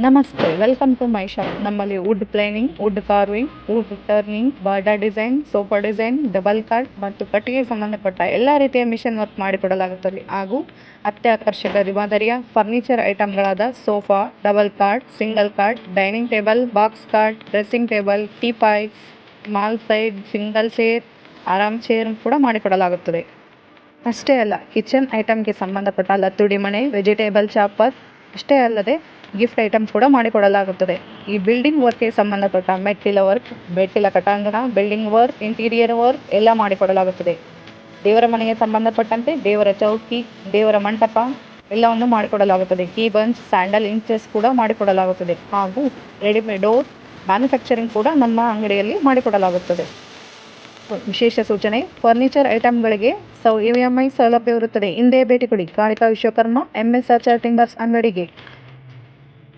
ನಮಸ್ತೆ, welcome to my shop. ನಮ್ಮಲ್ಲಿ wood planing, wood carving, wood turning, border design, sofa design, double card ಮತ್ತು ಕಟ್ಟಿಗೆ ಸಂಬಂಧಪಟ್ಟ ಎಲ್ಲ ರೀತಿಯ ಮಿಷನ್ ವರ್ಕ್ ಮಾಡಿಕೊಡಲಾಗುತ್ತದೆ. ಹಾಗೂ ಅತ್ಯಾಕರ್ಷಕ ಮಾದರಿಯ ಫರ್ನಿಚರ್ ಐಟಮ್ಗಳಾದ sofa, double cot, single cot, dining table, box cot, dressing table, teapoy, small side, single chair, ಆರಾಮ್ ಚೇರ್ ಕೂಡ ಮಾಡಿಕೊಡಲಾಗುತ್ತದೆ. ಅಷ್ಟೇ ಅಲ್ಲ, ಕಿಚನ್ ಐಟಮ್ಗೆ ಸಂಬಂಧಪಟ್ಟ ಲತ್ತುಡಿ ಮಣೆ, ವೆಜಿಟೇಬಲ್ ಚಾಪರ್ ಅಷ್ಟೇ ಅಲ್ಲದೆ ಗಿಫ್ಟ್ ಐಟಮ್ ಕೂಡ ಮಾಡಿಕೊಡಲಾಗುತ್ತದೆ. ಈ ಬಿಲ್ಡಿಂಗ್ ವರ್ಕ್ಗೆ ಸಂಬಂಧಪಟ್ಟ ಮೆಟ್ಟಿಲ ವರ್ಕ್, ಮೆಟ್ಟಿಲ ಕಟಾಂಗಣ, ಬಿಲ್ಡಿಂಗ್ ವರ್ಕ್, ಇಂಟೀರಿಯರ್ ವರ್ಕ್ ಎಲ್ಲ ಮಾಡಿಕೊಡಲಾಗುತ್ತದೆ. ದೇವರ ಮನೆಗೆ ಸಂಬಂಧಪಟ್ಟಂತೆ ದೇವರ ಚೌಕಿ, ದೇವರ ಮಂಟಪ ಎಲ್ಲವನ್ನು ಮಾಡಿಕೊಡಲಾಗುತ್ತದೆ. ಕೀ ಬಂಚ್, ಸ್ಯಾಂಡಲ್ ಇಂಚಸ್ ಕೂಡ ಮಾಡಿಕೊಡಲಾಗುತ್ತದೆ. ಹಾಗೂ ರೆಡಿಮೇಡ್ ಡೋರ್ ಮ್ಯಾನುಫ್ಯಾಕ್ಚರಿಂಗ್ ಕೂಡ ನಮ್ಮ ಅಂಗಡಿಯಲ್ಲಿ ಮಾಡಿಕೊಡಲಾಗುತ್ತದೆ. ವಿಶೇಷ ಸೂಚನೆ: ಫರ್ನಿಚರ್ ಐಟಮ್ಗಳಿಗೆ EMI ಸೌಲಭ್ಯವಿರುತ್ತದೆ. ಹಿಂದೆ ಭೇಟಿ ಕೊಡಿ ಕಾಳಿಕಾ ವಿಶ್ವಕರ್ಮ, MS ಆಚಾರ್ ಟಿಂಬರ್ಸ್ ಅಂಗಡಿಗೆ.